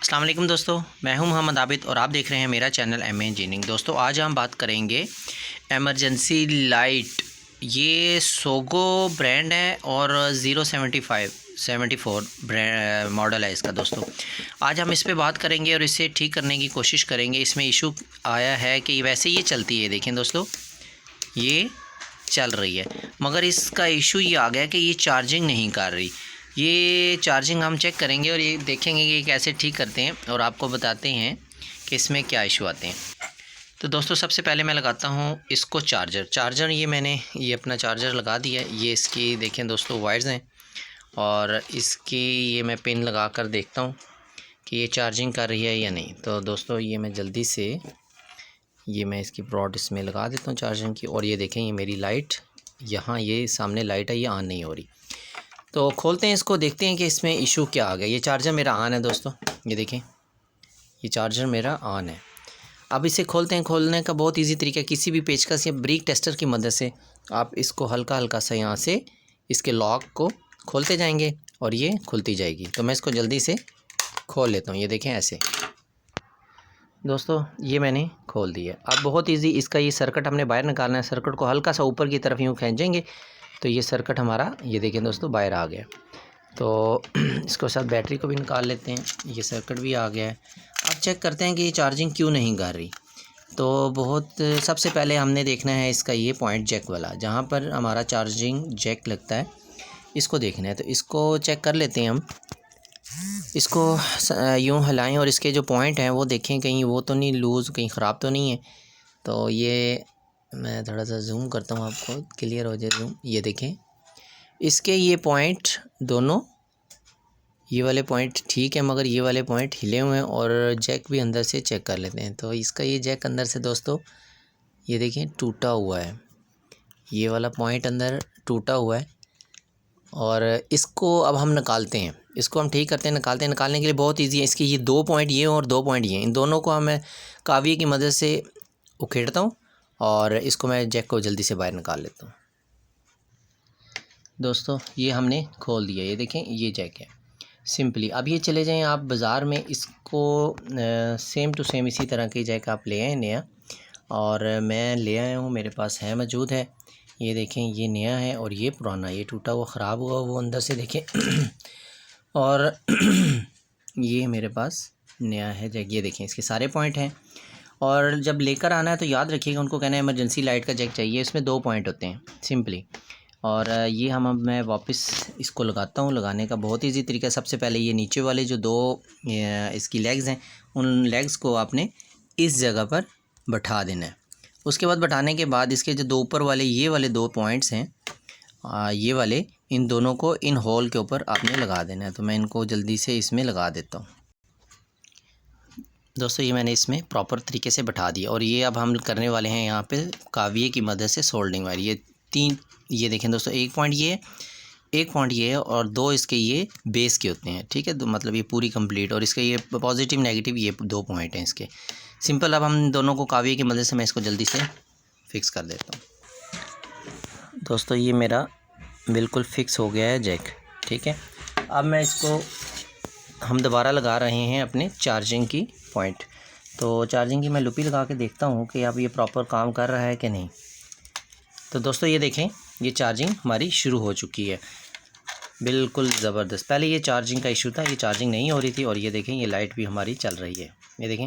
अस्सलाम वालेकुम दोस्तों, मैं हूं मोहम्मद आबिद और आप देख रहे हैं मेरा चैनल एम ए इंजीनियरिंग। दोस्तों आज हम बात करेंगे एमरजेंसी लाइट। ये सोगो ब्रांड है और 075-74 ब्रांड मॉडल है इसका। दोस्तों आज हम इस पे बात करेंगे और इसे ठीक करने की कोशिश करेंगे। इसमें इशू आया है कि वैसे ये चलती है, देखें दोस्तों ये चल रही है, मगर इसका इशू ये आ गया कि ये चार्जिंग नहीं कर रही। ये चार्जिंग हम चेक करेंगे और ये देखेंगे कि कैसे ठीक करते हैं और आपको बताते हैं कि इसमें क्या इशू आते हैं। तो दोस्तों सबसे पहले मैं लगाता हूँ इसको चार्जर। ये अपना चार्जर लगा दिया है। ये इसकी देखें दोस्तों वायर्स हैं और इसकी ये मैं पिन लगा कर देखता हूँ कि ये चार्जिंग कर रही है या नहीं। तो दोस्तों ये मैं जल्दी से मैं इसकी रॉड इसमें लगा देता हूँ चार्जिंग की। और ये देखें ये मेरी लाइट, यहाँ ये सामने लाइट है, ये ऑन नहीं हो रही। तो खोलते हैं इसको, देखते हैं कि इसमें इशू क्या आ गया। ये चार्जर मेरा ऑन है दोस्तों, ये देखें ये चार्जर मेरा ऑन है। अब इसे खोलते हैं। खोलने का बहुत इजी तरीका है, किसी भी पेचकस या ब्रेक टेस्टर की मदद से आप इसको हल्का हल्का सा यहाँ से इसके लॉक को खोलते जाएंगे और ये खुलती जाएगी। तो मैं इसको जल्दी से खोल लेता हूँ। ये देखें ऐसे दोस्तों ये मैंने खोल दिया। अब बहुत इजी, इसका ये सर्किट हमने बाहर निकालना है। सर्किट को हल्का सा ऊपर की तरफ यूँ खींचेंगे तो ये सर्किट हमारा, ये देखें दोस्तों, बाहर आ गया। तो इसको साथ बैटरी को भी निकाल लेते हैं। ये सर्किट भी आ गया है। अब चेक करते हैं कि ये चार्जिंग क्यों नहीं कर रही। तो सबसे पहले हमने देखना है इसका ये पॉइंट जैक वाला, जहाँ पर हमारा चार्जिंग जैक लगता है, इसको देखना है। तो इसको चेक कर लेते हैं हम। इसको यूँ हिलाएं और इसके जो पॉइंट हैं वो देखें कहीं वो तो नहीं लूज़, कहीं ख़राब तो नहीं है। तो ये मैं थोड़ा सा जूम करता हूँ, आपको क्लियर हो जाए जूम। ये देखें इसके ये पॉइंट दोनों, ये वाले पॉइंट ठीक है, मगर ये वाले पॉइंट हिले हुए हैं। और जैक भी अंदर से चेक कर लेते हैं। तो इसका ये जैक अंदर से दोस्तों ये देखें टूटा हुआ है, ये वाला पॉइंट अंदर टूटा हुआ है। और इसको अब हम निकालते हैं, इसको हम ठीक करते हैं। निकालने के लिए बहुत इजी है। इसके ये 2 पॉइंट ये और 2 पॉइंट ये, इन दोनों को मैं काविये की मदद से उखेड़ता हूँ और इसको मैं जैक को जल्दी से बाहर निकाल लेता हूँ। दोस्तों ये हमने खोल दिया, ये देखें ये जैक है सिंपली। अब ये चले जाएं आप बाज़ार में, इसको सेम टू सेम इसी तरह की जैक आप ले आए नया, और मैं ले आया हूँ, मेरे पास है, मौजूद है। ये देखें ये नया है और ये पुराना, ये टूटा हुआ ख़राब हुआ वो अंदर से देखें और ये मेरे पास नया है जैक। ये देखें इसके सारे पॉइंट हैं। और जब लेकर आना है तो याद रखिएगा, उनको कहना है इमरजेंसी लाइट का जैक चाहिए। इसमें 2 पॉइंट होते हैं सिंपली। और ये अब मैं वापस इसको लगाता हूँ। लगाने का बहुत इजी तरीका है। सबसे पहले ये नीचे वाले जो 2 इसकी लेग्स हैं, उन लेग्स को आपने इस जगह पर बैठा देना है। उसके बाद बैठाने के बाद इसके जो 2 ऊपर वाले ये वाले 2 पॉइंट्स हैं, ये वाले, इन दोनों को इन होल के ऊपर आपने लगा देना है। तो मैं इनको जल्दी से इसमें लगा देता हूँ। दोस्तों ये मैंने इसमें प्रॉपर तरीके से बैठा दिया। और ये अब हम करने वाले हैं यहाँ पे काविये की मदद से सोल्डिंग वायर। ये 3, ये देखें दोस्तों, 1 पॉइंट ये, 1 पॉइंट ये है और 2 इसके ये बेस के होते हैं, ठीक है। तो मतलब ये पूरी कंप्लीट, और इसके ये पॉजिटिव नेगेटिव ये 2 पॉइंट हैं इसके। सिंपल अब हम दोनों को काविये की मदद से मैं इसको जल्दी से फिक्स कर देता हूँ। दोस्तों ये मेरा बिल्कुल फिक्स हो गया है जैक, ठीक है। अब मैं इसको हम दोबारा लगा रहे हैं अपने चार्जिंग की पॉइंट। तो चार्जिंग की मैं लुपी लगा के देखता हूँ कि अब ये प्रॉपर काम कर रहा है कि नहीं। तो दोस्तों ये देखें ये चार्जिंग हमारी शुरू हो चुकी है, बिल्कुल ज़बरदस्त। पहले ये चार्जिंग का इशू था, ये चार्जिंग नहीं हो रही थी। और ये देखें ये लाइट भी हमारी चल रही है, ये देखें